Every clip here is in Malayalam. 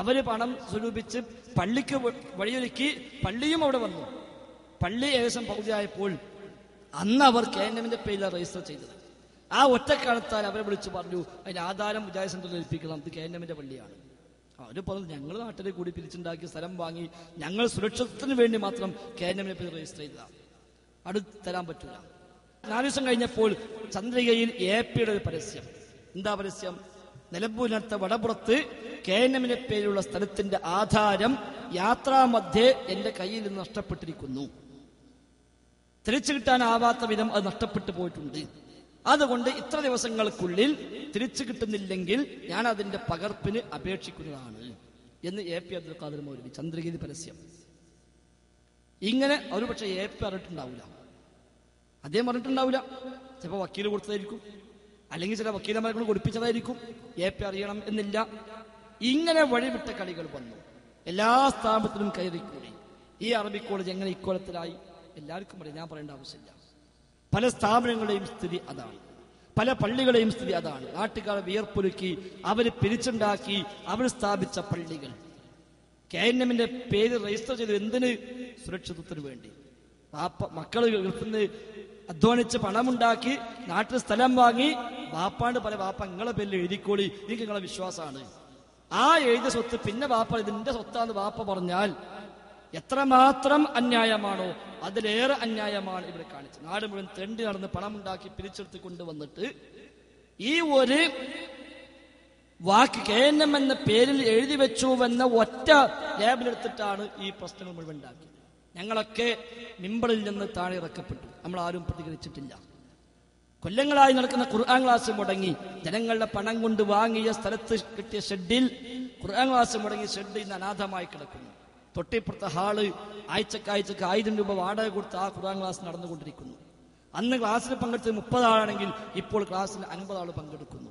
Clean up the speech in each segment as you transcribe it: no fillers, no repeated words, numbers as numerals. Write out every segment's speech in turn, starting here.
അവര് പണം സ്വരൂപിച്ച് പള്ളിക്ക് വഴിയൊരുക്കി, പള്ളിയും അവിടെ വന്നു. പള്ളി ഏകദേശം പകുതിയായപ്പോൾ അന്ന് അവർ KNMന്റെ പേരിൽ രജിസ്റ്റർ ചെയ്തത്. ആ ഒറ്റക്കാലത്താൽ അവരെ വിളിച്ചു പറഞ്ഞു, അതിന് ആധാരം മുജാഹിദ് സെന്ററിൽ ഏൽപ്പിക്കണം, ഇത് KNMന്റെ പള്ളിയാണ്. അവര് പറഞ്ഞു, ഞങ്ങൾ നാട്ടിലെ കൂടി പിരിച്ചുണ്ടാക്കി സ്ഥലം വാങ്ങി ഞങ്ങൾ സുരക്ഷിതത്തിന് വേണ്ടി മാത്രം KNMന്റെ പേരിൽ രജിസ്റ്റർ ചെയ്തതാണ്, അത് തരാൻ പറ്റൂല. 4 ദിവസം കഴിഞ്ഞപ്പോൾ ചന്ദ്രികയിൽ APയുടെ ഒരു പരസ്യം. എന്താ പരസ്യം? നിലമ്പൂരിനടുത്ത വടപുറത്ത് KNMന്റെ പേരിലുള്ള സ്ഥലത്തിന്റെ ആധാരം യാത്രാമധ്യേ എന്റെ കയ്യിൽ നിന്ന് നഷ്ടപ്പെട്ടിരിക്കുന്നു, തിരിച്ചു കിട്ടാനാവാത്ത വിധം അത് നഷ്ടപ്പെട്ടു പോയിട്ടുണ്ട്. അതുകൊണ്ട് ഇത്ര ദിവസങ്ങൾക്കുള്ളിൽ തിരിച്ചു കിട്ടുന്നില്ലെങ്കിൽ ഞാൻ അതിന്റെ പകർപ്പിന് അപേക്ഷിക്കുന്നതാണ് എന്ന് AP അബ്ദുൽ ഖാദർ മൗലവി. ചന്ദ്രഗീതി പരസ്യം. ഇങ്ങനെ ഒരു പക്ഷേ AP അറിഞ്ഞിട്ടുണ്ടാവില്ല, അദ്ദേഹം പറഞ്ഞിട്ടുണ്ടാവില്ല. ചിലപ്പോൾ വക്കീൽ കൊടുത്തതായിരിക്കും, അല്ലെങ്കിൽ ചില വക്കീലന്മാരെ കൊണ്ട് കൊടുപ്പിച്ചതായിരിക്കും. AP അറിയണം എന്നില്ല. ഇങ്ങനെ വഴിവിട്ട കളികൾ വന്നു. എല്ലാ സ്ഥാപനത്തിലും കയറിക്കൂടി. ഈ അറബി കോളേജ് എങ്ങനെ ഇക്കോലത്തിലായി എല്ലാവർക്കും അറിയാം, ഞാൻ പറയേണ്ട ആവശ്യമില്ല. പല സ്ഥാപനങ്ങളുടെയും സ്ഥിതി അതാണ്, പല പള്ളികളുടെയും സ്ഥിതി അതാണ്. നാട്ടുകാരെ വിയർപ്പൊരുക്കി അവർ പിരിച്ചുണ്ടാക്കി അവർ സ്ഥാപിച്ച പള്ളികൾ KNMന്റെ പേര് രജിസ്റ്റർ ചെയ്ത് എന്തിന്? സുരക്ഷിതത്വത്തിന് വേണ്ടി. മക്കൾ ഗൾഫിൽ നിന്ന് അധ്വാനിച്ച് പണമുണ്ടാക്കി നാട്ടിൽ സ്ഥലം വാങ്ങി വാപ്പാണ്ട് പല വാപ്പ നിങ്ങളെ പേരിൽ എഴുതിക്കോളി, എനിക്ക് നിങ്ങളെ വിശ്വാസമാണ്. ആ എഴുതിയ സ്വത്ത് പിന്നെ വാപ്പ ഇതിന്റെ സ്വത്താന്ന് വാപ്പ പറഞ്ഞാൽ എത്രമാത്രം അന്യായമാണോ അതിലേറെ അന്യായമാണ് ഇവിടെ കാണിച്ചത്. നാട് മുഴുവൻ തെണ്ടി നടന്ന് പണമുണ്ടാക്കി പിരിച്ചെടുത്ത് കൊണ്ടുവന്നിട്ട് ഈ ഒരു വാക്ക് KNM എന്ന പേരിൽ എഴുതി വെച്ചുവെന്ന ഒറ്റ ലേബിലെടുത്തിട്ടാണ് ഈ പ്രശ്നങ്ങൾ മുഴുവൻ ഉണ്ടാക്കിയത്. ഞങ്ങളൊക്കെ മിമ്പറിൽ നിന്ന് താഴെ ഇറക്കപ്പെട്ടു, നമ്മൾ ആരും പ്രതികരിച്ചിട്ടില്ല. കൊല്ലങ്ങളായി നടക്കുന്ന ഖുർആൻ ക്ലാസ് മുടങ്ങി, ജനങ്ങളുടെ പണം കൊണ്ട് വാങ്ങിയ സ്ഥലത്ത് കിട്ടിയ ഷെഡിൽ ഖുർആൻ ക്ലാസ് മുടങ്ങി ഷെഡ് ഇന്ന് അനാഥമായി കിടക്കുന്നു. തൊട്ടിപ്പുറത്തെ ഹാള് ആഴ്ചക്ക് 1000 രൂപ വാടക കൊടുത്ത് ആ ഖുർആൻ ക്ലാസ് നടന്നുകൊണ്ടിരിക്കുന്നു. അന്ന് ക്ലാസ്സിൽ പങ്കെടുത്തത് 30 ആളാണെങ്കിൽ ഇപ്പോൾ ക്ലാസ്സിൽ 50 ആൾ പങ്കെടുക്കുന്നു.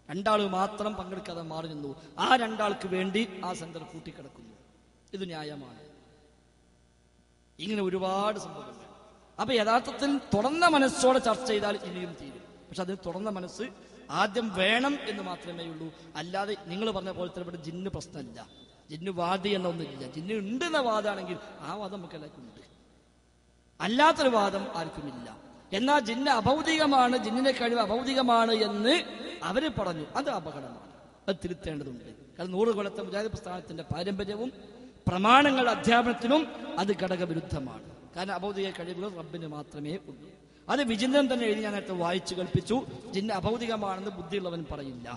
2 ആൾ മാത്രം പങ്കെടുക്കാതെ മാറി നിന്നു. ആ 2 ആൾക്ക് വേണ്ടി ആ സെന്റർ കൂട്ടിക്കിടക്കുന്നു. ഇത് ന്യായമാണ്? ഇങ്ങനെ ഒരുപാട് സംഭവങ്ങൾ. അപ്പൊ യഥാർത്ഥത്തിൽ തുറന്ന മനസ്സോടെ ചർച്ച ചെയ്താൽ ഇനിയും തീരും. പക്ഷെ അതിന് തുറന്ന മനസ്സ് ആദ്യം വേണം എന്ന് മാത്രമേ ഉള്ളൂ. അല്ലാതെ നിങ്ങൾ പറഞ്ഞ പോലെ തന്നെ ഇവിടെ ജിന്ന് പ്രശ്നമില്ല, ജിന്ന് വാദി എന്നൊന്നുമില്ല. ജിന്ന് ഉണ്ട് എന്ന വാദമാണെങ്കിൽ ആ വാദം നമുക്ക് എല്ലാവർക്കും ഉണ്ട്, അല്ലാത്തൊരു വാദം ആർക്കുമില്ല. എന്നാൽ ജിന്ന് അഭൗതികമാണ്, ജിന്നിന്റെ കഴിവ് അഭൗതികമാണ് എന്ന് അവര് പറഞ്ഞു, അത് അപകടമാണ്, അത് തിരുത്തേണ്ടതുണ്ട്. കാരണം 100 കൊല്ലത്തെ മുജാഹിദ് പ്രസ്ഥാനത്തിന്റെ പാരമ്പര്യവും പ്രമാണങ്ങളുടെ അധ്യാപനത്തിനും അത് ഘടകവിരുദ്ധമാണ്. കാരണം അഭൗതിക കഴിവുകൾ റബ്ബിന് മാത്രമേ ഉള്ളൂ. അത് വിചിന്തനം തന്നെ എഴുതി ഞാൻ നേരത്തെ വായിച്ചു കൽപ്പിച്ചു. ജിന്ന് അഭൗതികമാണെന്ന് ബുദ്ധിയുള്ളവൻ പറയില്ല.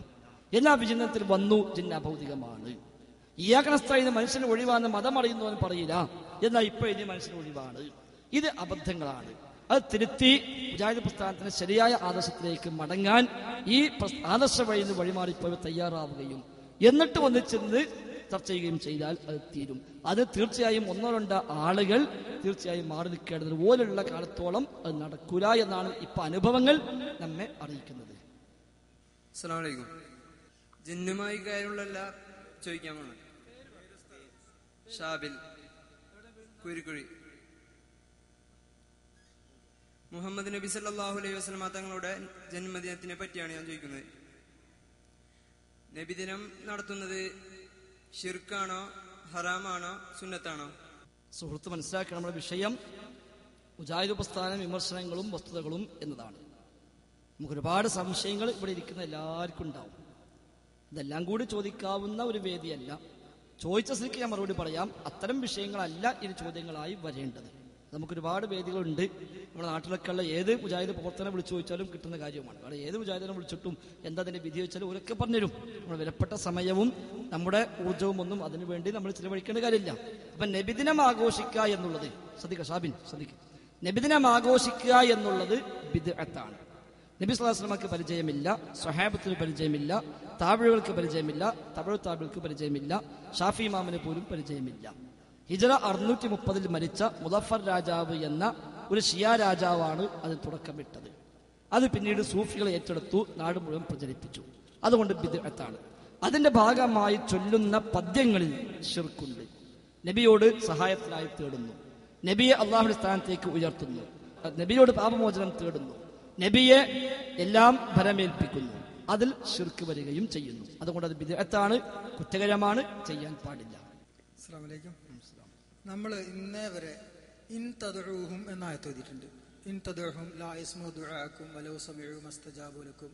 എന്നാൽ വിചിന്തനത്തിൽ വന്നു ജിന്ന് അഭൗതികമാണ്. ഈയാക്കണസ്ഥയിൽ മനുഷ്യന് ഒഴിവാന്ന് മതം അറിയുന്നവൻ പറയില്ല. എന്നാൽ ഇപ്പൊ ഇനി മനുഷ്യന് ഒഴിവാണ്. ഇത് അബദ്ധങ്ങളാണ്. അത് തിരുത്തി മുജാഹിദ് പ്രസ്ഥാനത്തിന് ശരിയായ ആദർശത്തിലേക്ക് മടങ്ങാൻ ഈ ആദർശ വഴി നിന്ന് വഴിമാറിപ്പോയി തയ്യാറാവുകയും എന്നിട്ട് ഒന്നിച്ചെന്ന് ചർച്ച ചെയ്യുകയും ചെയ്താൽ അത് തീരും. അത് തീർച്ചയായും 1-2 ആളുകൾ തീർച്ചയായും മാറി നിൽക്കേണ്ടത് പോലുള്ള കാലത്തോളം അത് നടക്കൂല എന്നാണ് ഇപ്പൊ അനുഭവങ്ങൾ നമ്മെ അറിയിക്കുന്നത്. അസ്സലാമു അലൈക്കും. ജിന്നുമായി കാര്യമുള്ള ചോദിക്കാമാണ്. ഷാബിൽ കുരിക്കുഴി. മുഹമ്മദ് നബി സല്ലല്ലാഹു അലൈഹി വസല്ലമ തങ്ങളുടെ ജന്മദിനത്തിനെ പറ്റിയാണ് ഞാൻ ചോദിക്കുന്നത്. നബിദിനം നടത്തുന്നത് ശിർക്കാണോ, ഹറാമാണോ, സുന്നത്താണോ? സുഹൃത്ത് മനസ്സിലാക്കുക, നമ്മുടെ വിഷയം മുജാഹിദ് പ്രസ്ഥാനം വിമർശനങ്ങളും വസ്തുതകളും എന്നതാണ്. നമുക്ക് ഒരുപാട് സംശയങ്ങൾ ഇവിടെ ഇരിക്കുന്ന എല്ലാവർക്കും ഉണ്ടാവും. ഇതെല്ലാം കൂടി ചോദിക്കാവുന്ന ഒരു വേദിയല്ല. ചോദിച്ച സ്ഥിതിക്ക് ഞാൻ മറുപടി പറയാം. അത്തരം വിഷയങ്ങളല്ല ഇനി ചോദ്യങ്ങളായി വരേണ്ടത്. നമുക്കൊരുപാട് വേദികളുണ്ട്. നമ്മുടെ നാട്ടിലൊക്കെ ഉള്ള ഏത് മുജാഹിദ് പ്രവർത്തനം വിളിച്ചു ചോദിച്ചാലും കിട്ടുന്ന കാര്യമാണ്. അവിടെ ഏത് മുജാഹിദിനെ വിളിച്ചിട്ടും എന്താ അതിന്റെ വിധി വെച്ചാലും അവരൊക്കെ പറഞ്ഞുതരും. നമ്മുടെ വിലപ്പെട്ട സമയവും നമ്മുടെ ഊർജ്ജവും ഒന്നും അതിനു വേണ്ടി നമ്മൾ ചിലവഴിക്കേണ്ട കാര്യമില്ല. അപ്പൊ നബിദിനം ആഘോഷിക്കുക എന്നുള്ളത് ശ്രദ്ധിക്കുക, ഷാബിൻ ശ്രദ്ധിക്കുക, നബിദിനം ആഘോഷിക്കുക എന്നുള്ളത് ബിദ്അത്താണ്. നബി സ്വല്ലല്ലാഹു അലൈഹി വസല്ലമക്ക് പരിചയമില്ല, സ്വഹാബത്തിന് പരിചയമില്ല, താബിഈകൾക്ക് പരിചയമില്ല, തബഉ താബിഈകൾക്ക് പരിചയമില്ല, ഷാഫി ഇമാമിന് പോലും പരിചയമില്ല. ഹിജ്റ 630 മരിച്ച മുദഫർ രാജാവ് എന്ന ഒരു ഷിയ രാജാവാണ് അതിന് തുടക്കമിട്ടത്. അത് പിന്നീട് സൂഫികളെ ഏറ്റെടുത്തു, നാട് മുഴുവൻ പ്രചരിപ്പിച്ചു. അതുകൊണ്ട് ബിദ്അത്താണ്. അതിന്റെ ഭാഗമായി ചൊല്ലുന്ന പദ്യങ്ങളിൽ ശിർക്കുണ്ട്. നബിയോട് സഹായത്തിനായി തേടുന്നു, നബിയെ അള്ളാഹുവിന്റെ സ്ഥാനത്തേക്ക് ഉയർത്തുന്നു, നബിയോട് പാപമോചനം തേടുന്നു, നബിയെ എല്ലാം ഭരമേൽപ്പിക്കുന്നു, അതിൽ ശിർക്ക് വരികയും ചെയ്യുന്നു. അതുകൊണ്ട് അത് ബിദ്അത്താണ്, കുറ്റകരമാണ്, ചെയ്യാൻ പാടില്ല. അസ്സലാമു അലൈക്കും. നമ്മൾ ഇന്നേ വരെ ഇൻ തദ്ഉഹും എന്ന ആയത്ത് എഴുതിയിട്ടുണ്ട്. ഇൻ തദ്ഉഹും ലാ യസ്മഉ ദുആഅക്കും വലൗ സമിഉ മസ്തജാബു ലക്കും.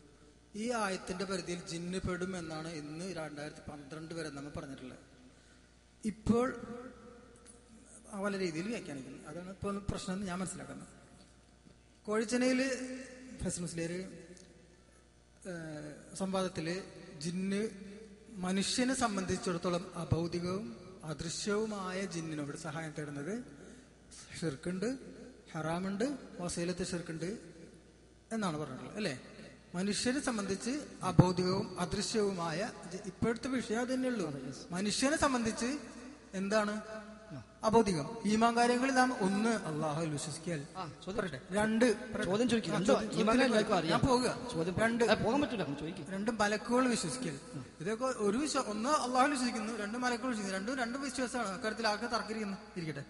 ഈ ആയത്തിന്റെ പരിധിയിൽ ജിന്ന് പെടും എന്നാണ് ഇന്ന് 2012 വരെ നമ്മൾ പറഞ്ഞിട്ടുള്ളത്. ഇപ്പോൾ പല രീതിയിൽ വ്യാഖ്യാനിക്കുന്നത്. അതാണ് ഇപ്പോൾ പ്രശ്നം എന്ന് ഞാൻ മനസ്സിലാക്കുന്നത്. കോഴിച്ചനയിൽ ഫൈസൽ മുസ്ലിയാർ സംവാദത്തില് ജിന്ന് മനുഷ്യനെ സംബന്ധിച്ചിടത്തോളം അഭൗതികവും അദൃശ്യവുമായ ജിന്നിനോട് സഹായം തേടുന്നത് ഷിർക്കുണ്ട്, ഹറാമുണ്ട്, വസീലത്ത് ഷിർക്കുണ്ട് എന്നാണ് പറഞ്ഞിട്ടുള്ളത് അല്ലേ? മനുഷ്യനെ സംബന്ധിച്ച് അഭൗതികവും അദൃശ്യവുമായ ഇപ്പോഴത്തെ വിഷയം അത് തന്നെയുള്ളൂ. മനുഷ്യനെ സംബന്ധിച്ച് എന്താണ് അഭൗതികം? ഈമാൻ കാര്യങ്ങളിൽ നാം ഒന്ന് അള്ളാഹുവിൽ വിശ്വസിക്കാൻ, രണ്ട് രണ്ട് മലക്കുകൾ വിശ്വസിക്കൽ. ഇതൊക്കെ ഒന്ന് അള്ളാഹുവിൽ വിശ്വസിക്കുന്നു, രണ്ട് മലക്കുകൾ വിശ്വസിക്കുന്നു. രണ്ട് വിശ്വാസമാണ്. അക്കാര്യത്തിൽ ആൾക്ക് തർക്കിക്കുന്നു ഇരിക്കട്ടെ.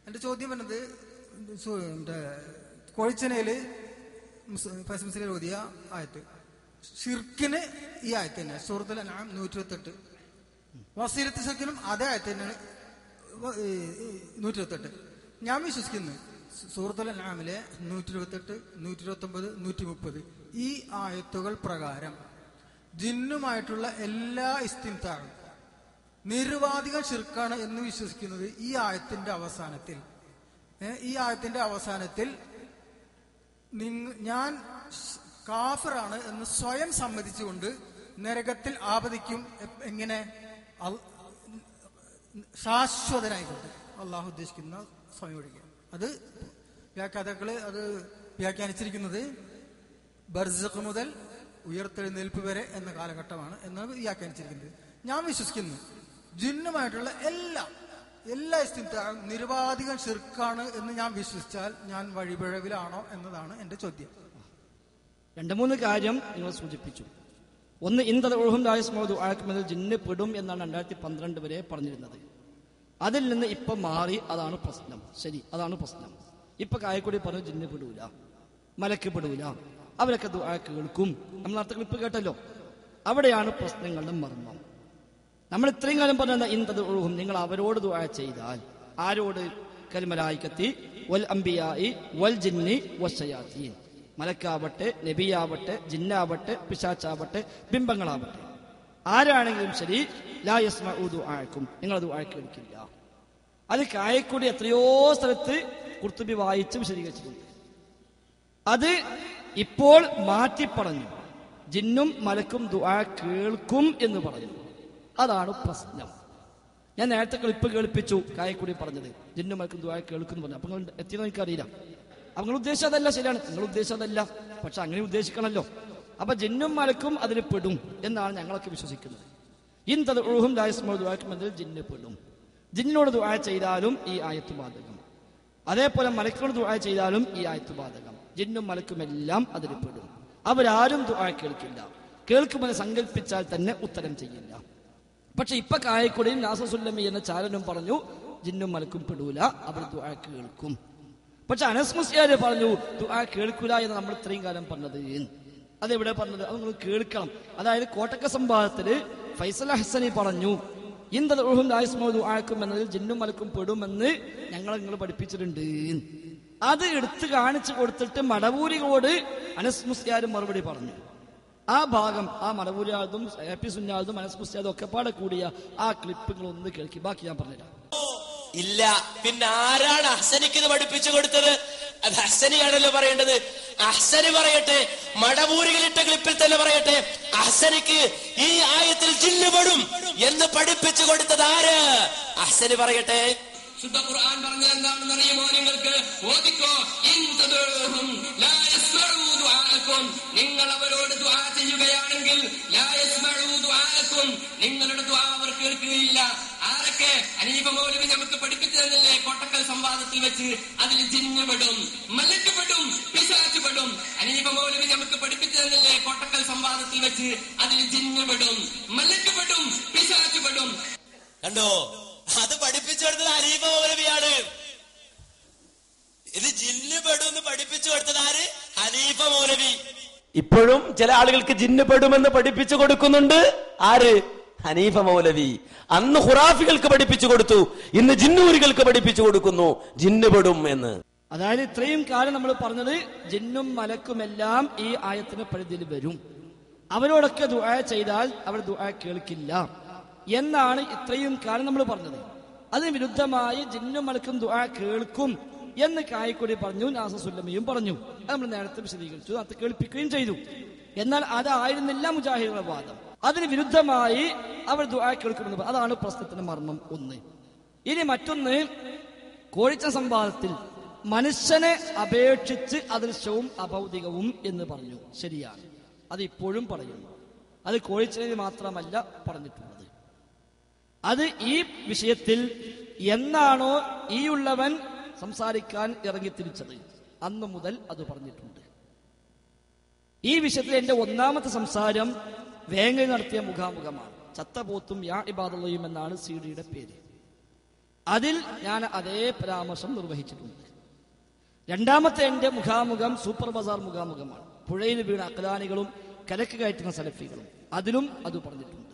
എന്റെ ചോദ്യം പറഞ്ഞത് കോഴിച്ചനയില് ഫൈസൽ മുസ്ലിയാർ ഓതിയ ആയത്ത് ഷിർക്കിന് ഈ ആയത്ത് തന്നെ സൂറത്തുൽ അൻആം 128. വസീലത്ത് ഷിർക്കിനും അതേ ആയത്ത് തന്നെയാണ് 128. ഞാൻ വിശ്വസിക്കുന്നു സൂറത്തുൽ അൻആമിലെ 128, 129, 130 ഈ ആയത്തുകൾ പ്രകാരം ജിന്നുമായിട്ടുള്ള എല്ലാ ഇസ്തിംതാഉം നിരുപാധികം ഷിർക്കാണ് എന്ന് വിശ്വസിക്കുന്നത്. ഈ ആയത്തിന്റെ അവസാനത്തിൽ ഞാൻ കാഫിറാണ് എന്ന് സ്വയം സമ്മതിച്ചുകൊണ്ട് നരകത്തിൽ ആപതിക്കും. എങ്ങനെ? ശാശ്വതനായിക്കൊണ്ട് അള്ളാഹു ഉദ്ദേശിക്കുന്ന സ്വയം ഒഴിക്കുക. അത് വ്യാഖ്യാതാക്കള് അത് വ്യാഖ്യാനിച്ചിരിക്കുന്നത് ബർസഖ് മുതൽ ഉയർത്തെഴുന്നേൽപ്പ് വരെ എന്ന കാലഘട്ടമാണ് എന്നാണ് വ്യാഖ്യാനിച്ചിരിക്കുന്നത്. ഞാൻ വിശ്വസിക്കുന്നു ജിന്നുമായിട്ടുള്ള എല്ലാ ഇസ്തിംതാഉം നിരുപാധികം ഷിർക്കാണ് എന്ന് ഞാൻ വിശ്വസിച്ചാൽ ഞാൻ വഴിപിഴവിലാണോ എന്നതാണ് എന്റെ ചോദ്യം. 2-3 കാര്യം നിങ്ങൾ സൂചിപ്പിച്ചു. ഒന്ന്, ഇൻതദ്ഉഹും ലാ യസ്മഉ ദുആഅക്കും എന്നതിൽ ജിന്ന് പെടും എന്നാണ് 2012 വരെ പറഞ്ഞിരുന്നത്. അതിൽ നിന്ന് ഇപ്പൊ മാറി. അതാണ് പ്രശ്നം. ശരി, അതാണ് പ്രശ്നം. ഇപ്പൊ കായക്കൂടി പറഞ്ഞു ജിന്ന് പെടൂല, മലക്ക് പെടൂല, അവരൊക്കെ ദുആ കേൾക്കും. നമ്മൾ നേരത്തെ ക്ലിപ്പ് കേട്ടല്ലോ. അവിടെയാണ് പ്രശ്നങ്ങളുടെ മർമ്മം. നമ്മൾ ഇത്രയും കാലം പറഞ്ഞ ഇൻതദ്ഉഹും, നിങ്ങൾ അവരോട് ദുആ ചെയ്താൽ. ആരോട്? കൽമലായിക്കത്തി വൽ അംബിയായി വൽ ജിന്നി വശയാത്തീൻ. മലക്കാവട്ടെ, നബിയാവട്ടെ, ജിന്നാവട്ടെ, പിശാച്ചാവട്ടെ, ബിംബങ്ങളാവട്ടെ, ആരാണെങ്കിലും ശരി, ലാ യസ്മഉ ദുആഅക്കും, നിങ്ങൾ ദുആ കേൾക്കില്ല. അത് കായക്കൂടി എത്രയോ സ്ഥലത്ത് ഖുർത്തുബി വായിച്ച് വിശദീകരിച്ചിട്ടുണ്ട്. അത് ഇപ്പോൾ മാറ്റി പറഞ്ഞു. ജിന്നും മലക്കും ദുആ കേൾക്കും എന്ന് പറഞ്ഞു. അതാണ് പ്രശ്നം. ഞാൻ നേരത്തെ ക്ലിപ്പ് കേൾപ്പിച്ചു കായക്കൂടി പറഞ്ഞത് ജിന്നും മലക്കും ദുആ കേൾക്കും എന്ന് പറഞ്ഞു. അപ്പൊ നിങ്ങൾ എത്തിയെന്ന് എനിക്കറിയില്ല. നിങ്ങൾ ഉദ്ദേശിച്ചതല്ല, ശരിയാണ്, നിങ്ങൾ ഉദ്ദേശിച്ചതല്ല, പക്ഷെ അങ്ങനെ ഉദ്ദേശിക്കണമല്ലോ. അപ്പൊ ജിന്നും മലക്കും അതിൽ പെടും എന്നാണ് ഞങ്ങളൊക്കെ വിശ്വസിക്കുന്നത്. ഇൻതദ്ഉഹും ലാ യസ്മഉ ദുആഅക്കും എന്നതിൽ ജിന്ന് പെടും. ജിന്നിനോട് ദുആ ചെയ്താലും ഈ ആയത്ത് ബാധകം. അതേപോലെ മലക്കിനോട് ദുആ ചെയ്താലും ഈ ആയത്ത് ബാധകം. ജിന്നും മലക്കും എല്ലാം അതിൽ പെടും. അവരാരും ദുആ കേൾക്കില്ല. കേൾക്കുമെന്ന് സങ്കല്പിച്ചാൽ തന്നെ ഉത്തരം ചെയ്യില്ല. പക്ഷെ ഇപ്പൊ കായക്കുടിയും നാസസുല്ലമി എന്ന ചാരനും പറഞ്ഞു ജിന്നും മലക്കും പെടൂല, അവർ ദുആ കേൾക്കും. പക്ഷെ അനസ് മുസ്ലിയാർ പറഞ്ഞു ദുആ കേൾക്കൂല എന്ന് നമ്മൾ ഇത്രയും കാലം പറഞ്ഞത്. അതെവിടെ പറഞ്ഞത്? അത് നിങ്ങൾ കേൾക്കണം. അതായത് കോട്ടക്ക സംവാദത്തില് ഫൈസൽ ഹസനി പറഞ്ഞു ഇൻതദ്ഉഹും ലാ യസ്മഉ ദുആഅക്കും എന്നതിൽ ജിന്നും മലക്കും പെടുമെന്ന് നിങ്ങൾ പഠിപ്പിച്ചിട്ടുണ്ട്. അത് എടുത്ത് കാണിച്ചു കൊടുത്തിട്ട് മടവൂരികളോട് അനസ് മുസ്ലിയാർ മറുപടി പറഞ്ഞു. ആ ഭാഗം, ആ മടവൂരിയാളതും AP സുന്നാളതും അനസ് മുസ്ലിയാറും ഒക്കെ പാടെ കൂടിയ ആ ക്ലിപ്പുകൾ ഒന്ന് കേൾക്കി. ബാക്കി ഞാൻ പറഞ്ഞുതരാം. ഇല്ല, പിന്നെ ആരാണ് അഹ്സനിക്ക് ഇത് പഠിപ്പിച്ചു കൊടുത്തത്? അത് അഹ്സനിയാണല്ലോ പറയേണ്ടത്. അഹ്സനി പറയട്ടെ, മടവൂരികളിട്ട ക്ലിപ്പിൽ തന്നെ പറയട്ടെ, അഹ്സനിക്ക് ഈ ആയത്തിൽ ജിന്ന് പെടും എന്ന് പഠിപ്പിച്ചു കൊടുത്തത് ആര്? അഹ്സനി പറയട്ടെ. ശുദ്ധ ഖുർആൻ പറഞ്ഞത് എന്താണെന്ന് അറിയുമോ നിങ്ങൾക്ക്? ഓദിക്കോ, ഇൻതദ്ഉഹും ലാ യസ്മഉ ദുആഅക്കും, നിങ്ങൾ അവരോട് ദുആ ചെയ്യുകയാണെങ്കിൽ ലാ യസ്മഉ ദുആഅക്കും, നിങ്ങളുടെ ദുആ അവർ കേൾക്കുകയില്ല. ആരൊക്കെ? ഹനീഫ മൗലവി നമുക്ക് പഠിപ്പിച്ചു തന്നില്ലേ കോട്ടക്കൽ സംവാദത്തിൽ വെച്ച്? അതിൽ ജിന്ന് പെടും, മലക്ക് പെടും, പിശാച് പെടും. ഹനീഫ മൗലവി നമുക്ക് പഠിപ്പിച്ചു തന്നില്ലേ കോട്ടക്കൽ സംവാദത്തിൽ വെച്ച്? അതിൽ ജിന്ന് പെടും, മലക്ക് പെടും, പിശാച് പെടും. കണ്ടോ? അത് പഠിപ്പിച്ചു കൊടുത്തത് ഹനീഫ മൗലവിയാണ്. ഇത് ജിന്ന് പെടും എന്ന് പഠിപ്പിച്ചു കൊടുത്തത് ആര്? ഹനീഫ മൗലവി. ഇപ്പോഴും ചില ആളുകൾക്ക് ജിന്ന് പെടുമെന്ന് പഠിപ്പിച്ചു കൊടുക്കുന്നുണ്ട്. ആര്? ഹനീഫ മൗലവി. അന്ന് ഖുറാഫികൾക്ക് പഠിപ്പിച്ചു കൊടുത്തു, ഇന്ന് ജിന്നൂരികൾക്ക് പഠിപ്പിച്ചു കൊടുക്കുന്നു ജിന്ന് പെടും എന്ന്. അതായത് ഇത്രയും കാലം നമ്മൾ പറഞ്ഞത് ജിന്നും മലക്കുമെല്ലാം ഈ ആയത്തിന് പരിധിയിൽ വരും, അവരോടൊക്കെ ദുആ ചെയ്താൽ അവർ ദുആ കേൾക്കില്ല എന്നാണ് ഇത്രയും കാലം നമ്മൾ പറഞ്ഞത്. അതിന് വിരുദ്ധമായി ജിന്നും മലക്കും ദുആ കേൾക്കും എന്ന് കായിക്കൊടി പറഞ്ഞു, നാസസുല്ലമിയും പറഞ്ഞു. അത് നമ്മൾ നേരത്തെ വിശദീകരിച്ചു, അത് കേൾപ്പിക്കുകയും ചെയ്തു. എന്നാൽ അതായിരുന്നില്ല മുജാഹിദുകളുടെ വാദം. അതിന് വിരുദ്ധമായി അവർ ദുആ കേൾക്കുമെന്ന്. അതാണ് പ്രശ്നത്തിന്റെ മർമ്മം ഒന്ന്. ഇനി മറ്റൊന്ന്, കോഴിച്ച സംവാദത്തിൽ മനുഷ്യനെ അപേക്ഷിച്ച് അദൃശ്യവും അഭൗതികവും എന്ന് പറഞ്ഞു. ശരിയാണ്, അത് ഇപ്പോഴും പറയുന്നു. അത് കോഴിച്ചതിന് മാത്രമല്ല പറഞ്ഞിട്ടുള്ളത്. അത് ഈ വിഷയത്തിൽ എന്നാണോ ഈ ഉള്ളവൻ സംസാരിക്കാൻ ഇറങ്ങിത്തിരിച്ചത് അന്ന് മുതൽ അത് പറഞ്ഞിട്ടുണ്ട്. ഈ വിഷയത്തിൽ എന്റെ ഒന്നാമത്തെ സംസാരം വേങ്ങയിൽ നടത്തിയ മുഖാമുഖമാണ്. ചത്തപോത്തും യാ ഇബാദുള്ളയും എന്നാണ് സിഡിയുടെ പേര്. അതിൽ ഞാൻ അതേ പരാമർശം നിർവഹിച്ചിട്ടുണ്ട്. രണ്ടാമത്തെ എന്റെ മുഖാമുഖം സൂപ്പർ ബസാർ മുഖാമുഖമാണ്. പുഴയിൽ വീണ അക്ലാനികളും കരക്ക് കയറ്റുന്ന സലഫികളും, അതിലും അത് പറഞ്ഞിട്ടുണ്ട്.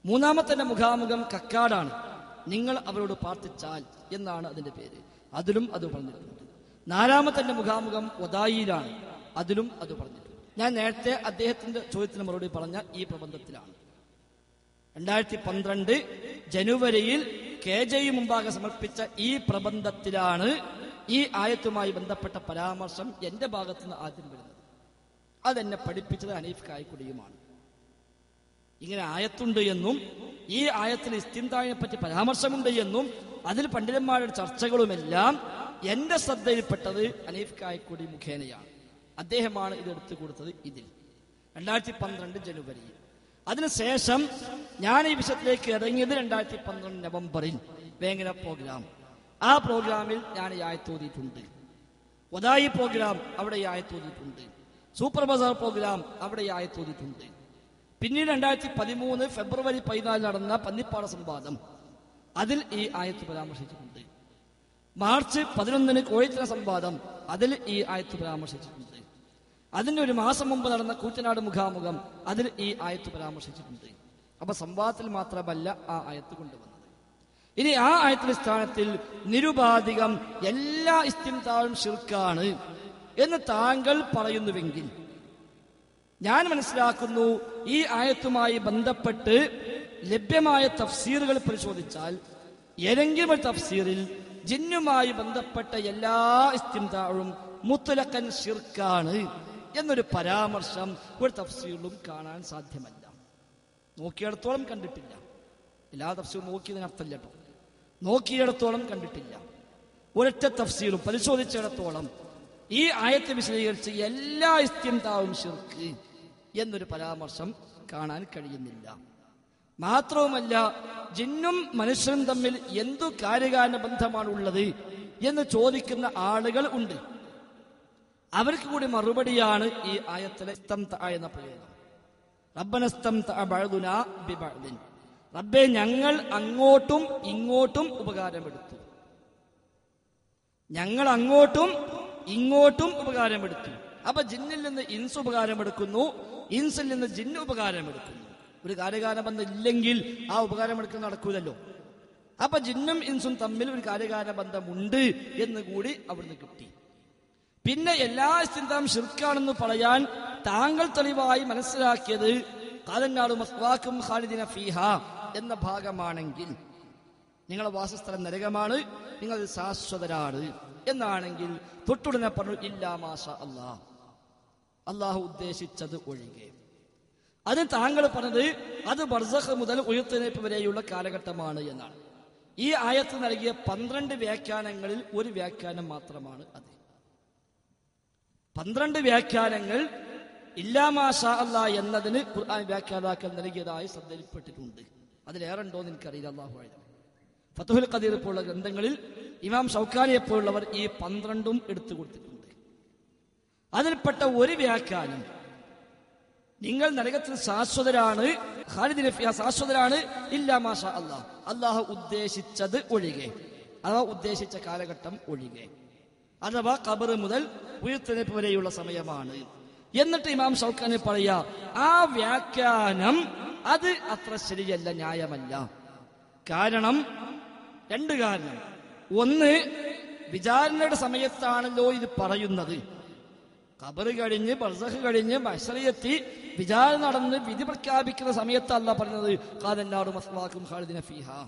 മൂന്നാമത്തെ എന്റെ മുഖാമുഖം കക്കാടാണ്. നിങ്ങൾ അവരോട് പ്രാർത്ഥിച്ചാൽ എന്നാണ് അതിന്റെ പേര്. അതിലും അത് പറഞ്ഞിട്ടുണ്ട്. നാലാമത്തെ എന്റെ മുഖാമുഖം ഒതായിലാണ്. അതിലും അത് പറഞ്ഞിട്ടുണ്ട്. ഞാൻ നേരത്തെ അദ്ദേഹത്തിന്റെ ചോദ്യത്തിന് മറുപടി പറഞ്ഞ ഈ പ്രബന്ധത്തിലാണ്. 2012 ജനുവരിയിൽ KJ മുമ്പാകെ സമർപ്പിച്ച ഈ പ്രബന്ധത്തിലാണ് ഈ ആയത്തുമായി ബന്ധപ്പെട്ട പരാമർശം എന്റെ ഭാഗത്തുനിന്ന് ആദ്യം വരുന്നത്. അതെന്നെ പഠിപ്പിച്ചത് ഹനീഫ് കായിക്കുടിയുമാണ്. ഇങ്ങനെ ആയത്തുണ്ട് എന്നും ഈ ആയത്തിൽ ഇസ്തിൻതായിനെ പറ്റി പരാമർശമുണ്ട് എന്നും അതിൽ പണ്ഡിതന്മാരുടെ ചർച്ചകളുമെല്ലാം എന്റെ ശ്രദ്ധയിൽപ്പെട്ടത് ഹനീഫ് കായിക്കുടി മുഖേനയാണ്. അദ്ദേഹമാണ് ഇത് എടുത്തു കൊടുത്തത്. ഇതിൽ 2012 ജനുവരിയിൽ. അതിനുശേഷം ഞാൻ ഈ വിഷയത്തിലേക്ക് ഇറങ്ങിയത് 2012 നവംബറിൽ വേങ്ങര പ്രോഗ്രാം. ആ പ്രോഗ്രാമിൽ ഞാൻ ഈ ആയത്തോതിയിട്ടുണ്ട്. ഒതായി പ്രോഗ്രാം, അവിടെ ഈ ആയത്തോതിയിട്ടുണ്ട്. സൂപ്പർ ബസാർ പ്രോഗ്രാം, അവിടെ ഈ ആയത്തോതിയിട്ടുണ്ട്. പിന്നീട് 2013 ഫെബ്രുവരി 14 നടന്ന പന്നിപ്പാട സംവാദം, അതിൽ ഈ ആയത്ത് പരാമർശിച്ചിട്ടുണ്ട്. മാർച്ച് 11 കോഴിത്തല സംവാദം, അതിൽ ഈ ആയത്ത് പരാമർശിച്ചിട്ടുണ്ട്. അതിന്റെ ഒരു മാസം മുമ്പ് നടന്ന കൂറ്റനാട് മുഖാമുഖം, അതിൽ ഈ ആയത്ത് പരാമർശിച്ചിട്ടുണ്ട്. അപ്പൊ സംവാദത്തിൽ മാത്രമല്ല ആ ആയത്ത് കൊണ്ടുവന്നത്. ഇനി ആ ആയത്തിന്റെ സ്ഥാനത്തിൽ നിരുപാധികം എല്ലാ ഇസ്തിംതാവും ശിർക്കാണ് എന്ന് താങ്കൾ പറയുന്നുവെങ്കിൽ, ഞാൻ മനസ്സിലാക്കുന്നു ഈ ആയത്തുമായി ബന്ധപ്പെട്ട് ലഭ്യമായ തഫ്സീറുകൾ പരിശോധിച്ചാൽ ഏതെങ്കിലും ഒരു തഫ്സീറിൽ ജിന്നുമായി ബന്ധപ്പെട്ട എല്ലാ ഇസ്തിംതാവും മുത്ലഖൻ ശിർക്കാണ് എന്നൊരു പരാമർശം ഒരു തഫ്സീറിലും കാണാൻ സാധ്യമല്ല. നോക്കിയിടത്തോളം കണ്ടിട്ടില്ല. എല്ലാ തഫ്സീറും നോക്കിയതിനർത്ഥമില്ല കേട്ടോ. നോക്കിയിടത്തോളം കണ്ടിട്ടില്ല. ഒരൊറ്റ തഫ്സീറും പരിശോധിച്ചിടത്തോളം ഈ ആയത്തെ വിശദീകരിച്ച് എല്ലാ ഇസ്തിംതാവും ശിർക്ക് എന്നൊരു പരാമർശം കാണാൻ കഴിയുന്നില്ല. മാത്രവുമല്ല, ജിന്നും മനുഷ്യനും തമ്മിൽ എന്തു കാര്യകാരണ ബന്ധമാണുള്ളത് എന്ന് ചോദിക്കുന്ന ആളുകൾ ഉണ്ട്. അവർക്ക് കൂടി മറുപടിയാണ് ഈ ആയത്തിലെ ഇസ്തംതഅ എന്ന പ്രയോഗം. റബ്ബനസ്തംതഅ ബഅദുനാ ബിബഅദിൻ. റബ്ബേ, ഞങ്ങൾ അങ്ങോട്ടും ഇങ്ങോട്ടും ഉപകാരമെടുത്തു. ഞങ്ങൾ അങ്ങോട്ടും ഇങ്ങോട്ടും ഉപകാരമെടുത്തു. അപ്പൊ ജിന്നിൽ നിന്ന് ഇൻസ് ഉപകാരമെടുക്കുന്നു, ഇൻസിൽ നിന്ന് ജിന്ന് ഉപകാരമെടുക്കുന്നു. ഒരു കാര്യകാരണബന്ധം ഇല്ലെങ്കിൽ ആ ഉപകാരമെടുക്കുന്ന നടക്കൂലല്ലോ. അപ്പൊ ജിന്നും ഇൻസും തമ്മിൽ ഒരു കാര്യകാരണബന്ധമുണ്ട് എന്ന് കൂടി അവിടുന്ന് കിട്ടി. പിന്നെ എല്ലാ ഇസ്തിംതാവും ശിർക്കാണെന്ന് പറയാൻ താങ്കൾ തെളിവായി മനസ്സിലാക്കിയത് ഖാലന്നാറു മസ്വാക്കും ഖാലിദീന ഫീഹാ എന്ന ഭാഗമാണെങ്കിൽ, നിങ്ങളുടെ വാസസ്ഥലം നരകമാണ്, നിങ്ങൾ ശാശ്വതരാണ് എന്നാണെങ്കിൽ തൊട്ടുടനെ പറഞ്ഞു ഇല്ലാ മാഷാ അല്ലാഹ്, അള്ളാഹു ഉദ്ദേശിച്ചത് ഒഴികെ. അതിന് താങ്കൾ പറഞ്ഞത് അത് ബർസഖ് മുതൽ ഉയർത്തെഴുന്നേൽപ്പ് വരെയുള്ള കാലഘട്ടമാണ് എന്നാണ്. ഈ ആയത്ത് നൽകിയ 12 വ്യാഖ്യാനങ്ങളിൽ ഒരു വ്യാഖ്യാനം മാത്രമാണ് അത്. 12 വ്യാഖ്യാനങ്ങൾ ഇല്ലാ മാഷാ അല്ലാഹ് എന്നതിന് ഖുർആൻ വ്യാഖ്യാതാക്കൾ നൽകിയതായി ശ്രദ്ധയിൽപ്പെട്ടിട്ടുണ്ട്. അതിലേറെ ഉണ്ടോന്ന് എനിക്കറിയില്ല. അല്ലാഹു അഅലം. ഫതുഹുൽ ഖദീർ പോലുള്ള ഗ്രന്ഥങ്ങളിൽ ഇമാം ഷൗക്കാനിയെ പോലുള്ളവർ ഈ 12 എടുത്തു കൊടുത്തിട്ടുണ്ട്. അതിൽപ്പെട്ട ഒരു വ്യാഖ്യാനം, നിങ്ങൾ നരകത്തിൽ ശാശ്വതരാണ്, ഖാലിദീന ഫീഹാ ശാശ്വതരാണ്, ഇല്ലാ മാഷാ അല്ലാഹ്, അല്ലാഹു ഉദ്ദേശിച്ചത് ഒഴികെ, അഥവാ ഉദ്ദേശിച്ച കാലഘട്ടം ഒഴികെ, അഥവാ ഖബർ മുതൽ ഉയർത്തെഴുന്നേൽപ്പ് വരെയുള്ള സമയമാണ്. എന്നിട്ട് ഇമാം ഷൗക്കാനി പറയാ ആ വ്യാഖ്യാനം അത് അത്ര ശരിയല്ല, ന്യായമല്ല. കാരണം രണ്ട് കാരണം. ഒന്ന്, വിചാരണയുടെ സമയത്താണല്ലോ ഇത് പറയുന്നത്. ഖബർ കഴിഞ്ഞ് ബർസഖ് കഴിഞ്ഞ് മഹ്ശറിലെത്തി വിചാരണ നടന്ന് വിധി പ്രഖ്യാപിക്കുന്ന സമയത്തല്ല പറഞ്ഞത് ഖാലന്നാറു മസ്വാക്കും ഖാലിദിന ഫീഹാ,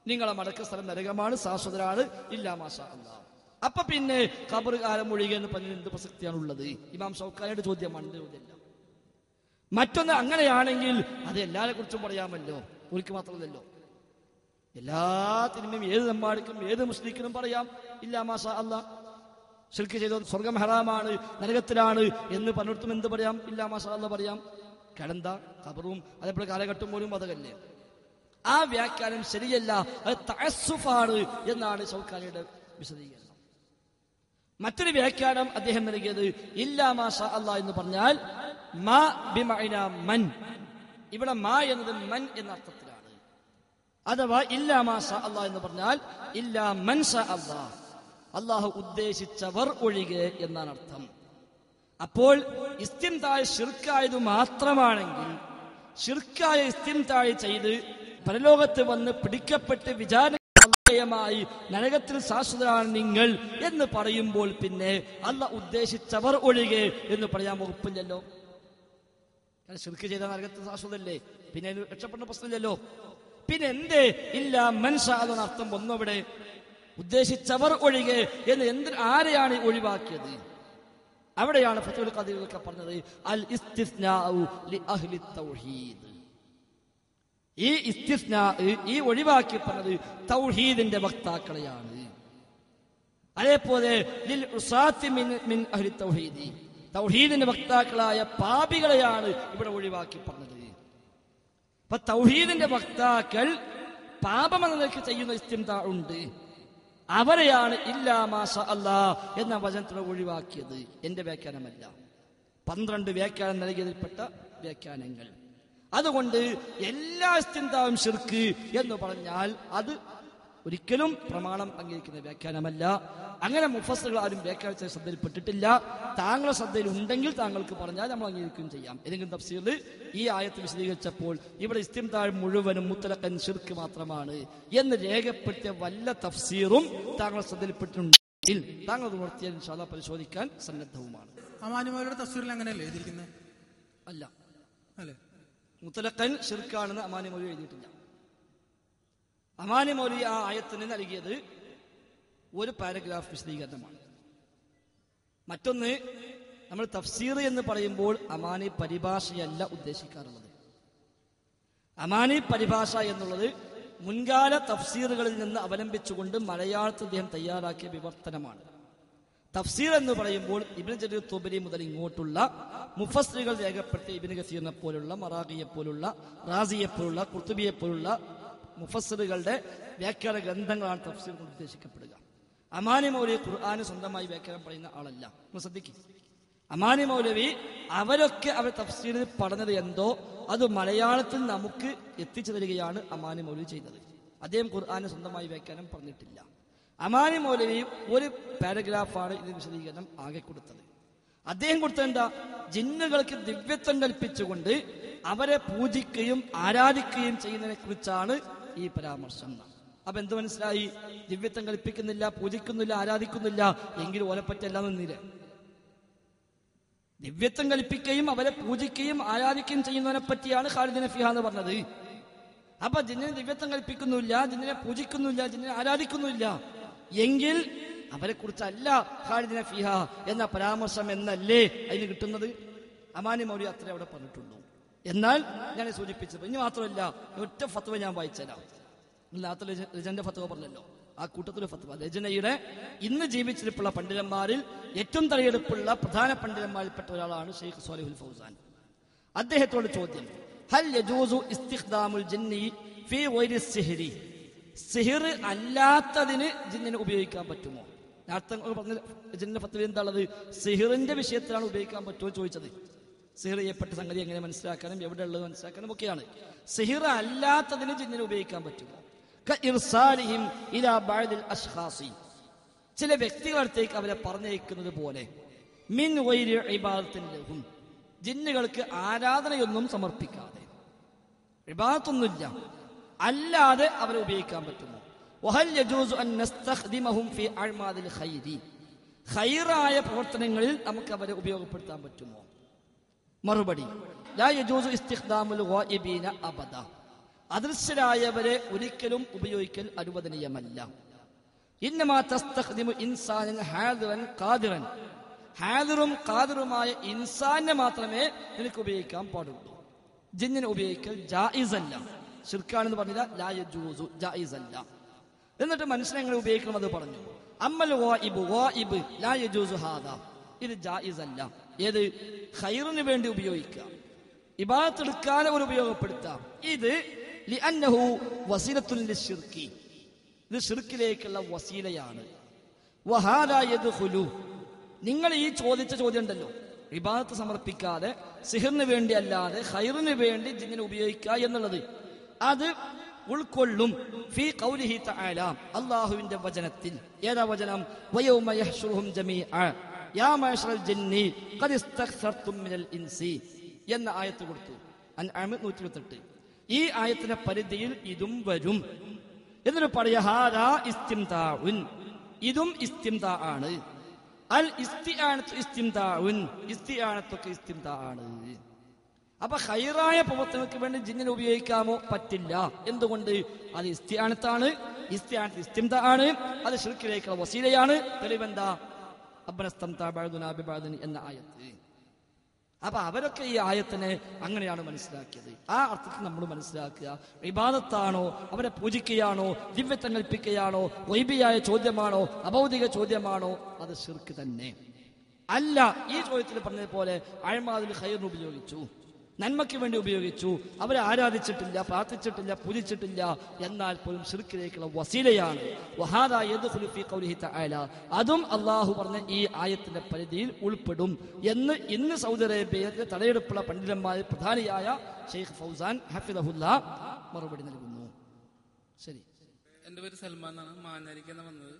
നിങ്ങളെ മടക്ക സ്ഥലം നരകമാണ്, ശാശ്വതരാണ്, ഇല്ലാ മാഷാ അല്ലാഹ്. അപ്പൊ പിന്നെ ഖബർ കാലം ഒഴികെ എന്ന് പറഞ്ഞ എന്ത് പ്രസക്തിയാണുള്ളത്? ഇമാം ഷൗക്കാനിയുടെ ചോദ്യമാണ്, ചോദ്യമല്ല. മറ്റൊന്ന്, അങ്ങനെയാണെങ്കിൽ അത് എല്ലാരെ കുറിച്ചും പറയാമല്ലോ, ഒരിക്കൽ മാത്രമല്ലല്ലോ. എല്ലാ തിന്മയും ഏത് നമ്മാടിക്കും ഏത് മുസ്ലിക്കിനും പറയാം, ഇല്ലാ മാഷാ അല്ലാഹ്. ശിർക്ക് ചെയ്ത സ്വർഗം ഹറാമാണ്, നരകത്തിലാണ് എന്ന് പലയിടത്തും എന്ത് പറയാം? ഇല്ലാ മാഷാ അല്ലാഹ് പറയാം. കടന്ത ഖബറും അതേപോലെ കാലഘട്ടം പോലും അതല്ലേ. ആ വ്യാഖ്യാനം ശരിയല്ല, അത് തഅസ്സുഫാണ് എന്നാണ് ഷൗക്കാനിയുടെ വിശദീകരണം. മറ്റൊരു വ്യാഖ്യാനം അദ്ദേഹം നൽകിയത് ഇല്ലാ മാഷാ അല്ലാഹ് എന്ന് പറഞ്ഞാൽ മാ ബിമഅന മൻ, ഇവിടെ മാ എന്നത് മൻ എന്ന അർത്ഥത്തിലാണ്. അഥവാ ഇല്ലാ മാഷാ അല്ലാഹ് എന്ന് പറഞ്ഞാൽ ഇല്ലാ മൻ ഷാ അല്ലാഹ്, അള്ളാഹു ഉദ്ദേശിച്ചവർ ഒഴികെ എന്നാണ് അർത്ഥം. അപ്പോൾ ഇസ്തിംതായ് ശിർക്കായത് മാത്രമാണെങ്കിൽ ശിർക്കായ ഇസ്തിംതായ് ചെയ്ത് പരലോകത്ത് വന്ന് പിടിക്കപ്പെട്ട് വിചാരണമായി നരകത്തിൽ ശാശ്വതരാണ് നിങ്ങൾ എന്ന് പറയുമ്പോൾ പിന്നെ അള്ളാഹ് ഉദ്ദേശിച്ചവർ ഒഴികെ എന്ന് പറയാൻ വകുപ്പില്ലല്ലോ. കാരണം ശിർക്ക് ചെയ്ത നരകത്തിൽ ശാശ്വതല്ലേ, പിന്നെ രക്ഷപ്പെടുന്ന പ്രശ്നമില്ലല്ലോ. പിന്നെ എന്തേ ഇല്ല മൻഷാ എന്ന അർത്ഥം വന്നവിടെ? ഉദ്ദേശിച്ചവർ ഒഴികെ എന്ന് ആരെയാണ് ഒഴിവാക്കിയത്? അവിടെയാണ് ഫത്വൽ ഖദീറൊക്കെ പറഞ്ഞത് അൽ ഇസ്തിസ്നാഉ ലി അഹ്ലി തൗഹീദ്. ഈ ഇസ്തിസ്നാ, ഈ ഒഴിവാക്കി പറഞ്ഞത് തൗഹീദിന്റെ വക്താക്കളെയാണ്. അതേപോലെ ലിൽ ഉസാത്തി മിൻ അഹ്ലി തൗഹീദി, തൗഹീദിന്റെ വക്താക്കളായ പാപികളെയാണ് ഇവിടെ ഒഴിവാക്കി പറഞ്ഞത്. അപ്പൊ തൗഹീദിന്റെ വക്താക്കൾ പാപമെന്ന നിലയ്ക്ക് ചെയ്യുന്ന ഇസ്തിംതാ ഉണ്ട്, അവരെയാണ് ഇല്ലാ മാഷാ അല്ലാഹ് എന്ന വചനത്തിലൂടെ ഒഴിവാക്കിയത്. എന്റെ വ്യാഖ്യാനമല്ല, 12 വ്യാഖ്യാനം നൽകിയതിൽപ്പെട്ട വ്യാഖ്യാനങ്ങൾ. അതുകൊണ്ട് എല്ലാ ഇസ്തിംതാവും ശിർക്ക് എന്ന് പറഞ്ഞാൽ അത് ഒരിക്കലും പ്രമാണം അംഗീകരിക്കുന്ന വ്യാഖ്യാനമല്ല. അങ്ങനെ മുഫസ്സിറുകൾ ആരും വ്യാഖ്യാനിച്ച ശ്രദ്ധയിൽപ്പെട്ടിട്ടില്ല. താങ്കളുടെ ശ്രദ്ധയിൽ ഉണ്ടെങ്കിൽ താങ്കൾക്ക് പറഞ്ഞാൽ നമ്മൾ അംഗീകരിക്കുകയും ചെയ്യാം. ഏതെങ്കിലും തഫ്സീറിൽ ഈ ആയത്ത് വിശദീകരിച്ചപ്പോൾ ഇവിടെ ഇസ്തിംതാഴ് മുഴുവനും മുത്തലഖൻ ശിർക്ക് മാത്രമാണ് എന്ന് രേഖപ്പെടുത്തിയ വല്ല തഫ്സീറും താങ്കളുടെ ശ്രദ്ധയിൽപ്പെട്ടിട്ടുണ്ടെങ്കിൽ താങ്കൾ ഉണർത്തിയാൽ ഇൻഷാ അല്ലാഹ് പരിശോധിക്കാൻ സന്നദ്ധവുമാണ്. അമാനിമൗലിയുടെ തഫ്സീറിൽ അങ്ങനെയല്ലേ എഴുതിയിരിക്കുന്നത്? അല്ല, അല്ലേ, മുത്തലഖൻ ശിർക്കാണെന്ന് അമാനി മൗലവി എഴുതിയിട്ടില്ല. അമാനി മൗലവി ആ ആയത്തിന് നൽകിയത് ഒരു പാരഗ്രാഫ് വിശദീകരണമാണ്. മറ്റൊന്ന്, നമ്മൾ തഫ്സീർ എന്ന് പറയുമ്പോൾ അമാനി പരിഭാഷയല്ല ഉദ്ദേശിക്കാറുള്ളത്. അമാനി പരിഭാഷ എന്നുള്ളത് മുൻകാല തഫ്സീറുകളിൽ നിന്ന് അവലംബിച്ചുകൊണ്ട് മലയാളത്തിൽ അദ്ദേഹം തയ്യാറാക്കിയ വിവർത്തനമാണ്. തഫ്സീർ എന്ന് പറയുമ്പോൾ ഇബ്നു ജരീർ തുബരി മുതൽ ഇങ്ങോട്ടുള്ള മുഫസ്സിറുകൾ രേഖപ്പെടുത്തിയ ഇബ്നു കസീറിനെ പോലുള്ള, മറാഖിയെ പോലുള്ള, റാസിയെ പോലുള്ള, ഖുർത്തുബിയെ പോലുള്ള മുഫസ്സിറുകളുടെ വ്യാഖ്യാന ഗ്രന്ഥങ്ങളാണ് തഫ്സീർ കൊണ്ട് ഉദ്ദേശിക്കപ്പെടുക. അമാനി മൗലവി ഖുർആന് സ്വന്തമായി വ്യാഖ്യാനം പറയുന്ന ആളല്ല. നമ്മൾ ശ്രദ്ധിക്കും, അമാനി മൗലവി അവരൊക്കെ അവർ തഫ്സീറിൽ പറഞ്ഞത് എന്തോ അത് മലയാളത്തിൽ നമുക്ക് എത്തിച്ചു തരികയാണ് അമാനി മൗലവി ചെയ്തത്. അദ്ദേഹം ഖുർആന് സ്വന്തമായി വ്യാഖ്യാനം പറഞ്ഞിട്ടില്ല. അമാനി മൗലവി ഒരു പാരഗ്രാഫാണ് ഇത് വിശദീകരണം ആകെ കൊടുത്തത്. അദ്ദേഹം കൊടുത്തത് എന്താ? ജിന്നുകൾക്ക് ദിവ്യത്വം കൽപ്പിച്ചുകൊണ്ട് അവരെ പൂജിക്കുകയും ആരാധിക്കുകയും ചെയ്യുന്നതിനെ കുറിച്ചാണ് ഈ പരാമർശം. അപ്പൊ എന്ത് മനസ്സിലായി? ദിവ്യത്വം കൽപ്പിക്കുന്നില്ല, പൂജിക്കുന്നില്ല, ആരാധിക്കുന്നില്ല എങ്കിൽ ഓലപ്പറ്റെല്ലാം നിന്നില്ലേ? ദിവ്യത്വം കൽപ്പിക്കുകയും അവരെ പൂജിക്കുകയും ആരാധിക്കുകയും ചെയ്യുന്നതിനെ പറ്റിയാണ് ഖാലിദിന ഫീഹാ എന്ന് പറഞ്ഞത്. അപ്പൊ ജിന്നിനെ ദിവ്യത്വം കൽപ്പിക്കുന്നില്ല, ജിന്നിനെ പൂജിക്കുന്നില്ല, ജിന്നിനെ ആരാധിക്കുന്നില്ല എങ്കിൽ അവരെ കുറിച്ചല്ല ഖാലിദിന ഫീഹാ എന്ന പരാമർശം എന്നല്ലേ അതിന് കിട്ടുന്നത്? അമാനി മൗലവി അത്രേ അവിടെ പറഞ്ഞിട്ടുള്ളൂ. എന്നാൽ ഞാൻ സൂചിപ്പിച്ചത് ഇനി മാത്രമല്ല, ഒറ്റ ഫത്വ ഞാൻ വായിച്ചതരാം. നാത്തെ രജന്റെ ഫത്വ പറഞ്ഞല്ലോ, ആ കൂട്ടത്തിലെ ഫത്വ രജനയുടെ ഇന്ന് ജീവിച്ചിരിപ്പുള്ള പണ്ഡിതന്മാരിൽ ഏറ്റവും തലയെടുപ്പുള്ള പ്രധാന പണ്ഡിതന്മാരിൽപ്പെട്ട ഒരാളാണ് ഷെയ്ഖ് സ്വാലിഹുൽ ഫൗസാൻ. അദ്ദേഹത്തോട് ചോദ്യം, ഹൽ യജൂസു ഇസ്തിഖ്ദാമുൽ ജിന്നി ഫീ ഗൈരി സിഹ്രി, സിഹിർ അല്ലാത്തതിന് ജിന്നിനെ ഉപയോഗിക്കാൻ പറ്റുമോ? നേരത്തെ പറഞ്ഞ ജിന്നിന്റെ ഫത്വ എന്താണുള്ളത്? സിഹിറിന്റെ വിഷയത്തിലാണ് ഉപയോഗിക്കാൻ പറ്റുമോ ചോദിച്ചത്. സിഹിർ ചെയ്യപ്പെട്ട സംഗതി എങ്ങനെ മനസ്സിലാക്കാനും എവിടെ ഉള്ളത് മനസ്സിലാക്കാനും ഒക്കെയാണ്. സിഹിർ അല്ലാത്തതിന് ജിന്നിനെ ഉപയോഗിക്കാൻ പറ്റുമോ? കഇർസാലിഹിം ഇലാ ബഅദിൽ അശ്ഖാസി, ചില വ്യക്തികളടുത്തേക്ക് അവരെ പറഞ്ഞയക്കുന്നത് പോലെ, മിൻ ഗൈരി ഇബാദത്തിൻ ലഹും, ജിന്നുകൾക്ക് ആരാധനയൊന്നും സമർപ്പിക്കാതെ, ഇബാദത്തൊന്നുമില്ല, അല്ലാതെ അവരെ ഉപയോഗിക്കാൻ പറ്റുമോ? വഹൽ യജൂസു അൻ നസ്തഖ്ദിമഹും ഫീ അഅ്മാദിൽ ഖൈരി, ഖൈറായ പ്രവർത്തനങ്ങളിൽ നമുക്ക് അവരെ ഉപയോഗപ്പെടുത്താൻ പറ്റുമോ? മറുപടി, ലാ യജൂസു ഇസ്തിഖ്ദാമുൽ ഗായിബീന അബദ, അദൃശ്യരായവരെ ഒരിക്കലും ഉപയോഗിക്കൽ അനുവദനീയമല്ല. ഇന്നമാ തസ്തഖ്ദിമു ഇൻസാനൻ ഹാദിറൻ ഖാദിറൻ, ഹാദിറും ഖാദിറുമായ ഇൻസാനെ മാത്രമേ നിനക്ക് ഉപയോഗിക്കാൻ പാടുള്ളൂ. ജിന്നിനെ ഉപയോഗിക്കൽ ജായിസല്ല, ശിർക്കാണെന്ന് പറഞ്ഞില്ല, ലാ യജൂസു, ജായിസല്ല. എന്നിട്ട് മനുഷ്യനെ എങ്ങനെ ഉപയോഗിക്കണം അത് പറഞ്ഞു. അമ്മൽ ഗായിബ്, ഗായിബ് ലാ യജൂസു ഹാദാ, ഇത് ജായിസല്ല. ഏത്? ഖൈറിന് വേണ്ടി ഉപയോഗിക്കാം, ഇബാദത്ത് എടുക്കാതെ ഒരു ഉപയോഗപ്പെടുത്താം. ഇത് ലിഅന്നഹു വസീലത്തുൻ ലിശ്ശിർക്കി, ഇത് ശിർക്കിലേക്കുള്ള വസീലയാണ്. വഹാദാ യദ്ഖുലു, നിങ്ങൾ ഈ ചോദിച്ച ചോദ്യം ഉണ്ടല്ലോ, ഇബാദത്ത് സമർപ്പിക്കാതെ സിഹിറിന് വേണ്ടി അല്ലാതെ ഖൈറിന് വേണ്ടി ജിന്നിനെ ഉപയോഗിക്കുക എന്നുള്ളത്, അത് ഉൾക്കൊള്ളും ഫീ ഖൗലിഹി തആല, അല്ലാഹുവിന്റെ വചനത്തിൽ. ഏതാ വചനം? വയൗമ യഹ്ശുറുഹും ജമീഅ യാ മഅശറൽ ജിന്നി ഖദ് ഇസ്തക്സർതും മിനൽ ഇൻസി എന്ന ആയത്ത് കൊടുത്തു. അൻആം 128. ഈ ആയത്തിന്റെ പരിധിയിൽ ഇതും വരും. എന്നിട്ട് പറയാ ഹാദാ ഇസ്തിംതാഉൻ, ഇതും ഇസ്തിംതാ ആണ്. അൽ ഇസ്തിആനത്തു ഇസ്തിംതാഉൻ, ഇസ്തിആനത്തൊക്കെ ഇസ്തിംതാ ആണ്. അപ്പൊ ഖൈറായ പ്രവർത്തനങ്ങൾക്ക് വേണ്ടി ജിന്നിനെ ഉപയോഗിക്കാമോ? പറ്റില്ല. എന്തുകൊണ്ട്? അത് ഇസ്തിആനത്താണ്, ഇസ്തിആനത്ത് ഇസ്തിംതാ ആണ്, അത് ശിർക്കിലേക്കുള്ള വസീലയാണ്. തെളിവെന്താ? അബ്ബനസ്തംതാ ബഅദുനാ ബിബഅദിൻ എന്ന ആയത്ത്. അപ്പൊ അവരൊക്കെ ഈ ആയത്തിനെ അങ്ങനെയാണ് മനസ്സിലാക്കിയത്. ആ അർത്ഥത്തിൽ നമ്മൾ മനസ്സിലാക്കുക, ഇബാദത്താണോ, അവരെ പൂജിക്കുകയാണോ, ദിവ്യത്വം കൽപ്പിക്കുകയാണോ, ഗൈബിയായ ചോദ്യമാണോ, അഭൗതിക ചോദ്യമാണോ, അത് ശിർക്ക് തന്നെ അല്ല. ഈ ചോദ്യത്തിൽ പറഞ്ഞതുപോലെ അഅ്മാദിൽ ഖൈറിന് ഉപയോഗിച്ചു, നന്മയ്ക്ക് വേണ്ടി ഉപയോഗിച്ചു, അവരെ ആരാധിച്ചിട്ടില്ല, പ്രാർത്ഥിച്ചിട്ടില്ല, പൂജിച്ചിട്ടില്ല, എന്നാൽ പോലും ശിർക്കിലേക്കുള്ള വസീലയാണ്. വഹാദാ യദ്ഖുലു ഫീ ഖൗലിഹി തആല, അതും അല്ലാഹു പറഞ്ഞ ഈ ആയത്തിന്റെ പരിധിയിൽ ഉൾപ്പെടും എന്ന് ഇന്ന് സൗദി അറേബ്യയിലെ തലയെടുപ്പുള്ള പണ്ഡിതന്മാരിൽ പ്രധാനിയായ ഷെയ്ഖ് ഫൗസാൻ ഹഫിദഹുല്ലാ മറുപടി നൽകുന്നു. ശരി. എന്റെ പേര് സൽമാൻ എന്നാണ്, മാനാരിക്കാണ് വന്നത്.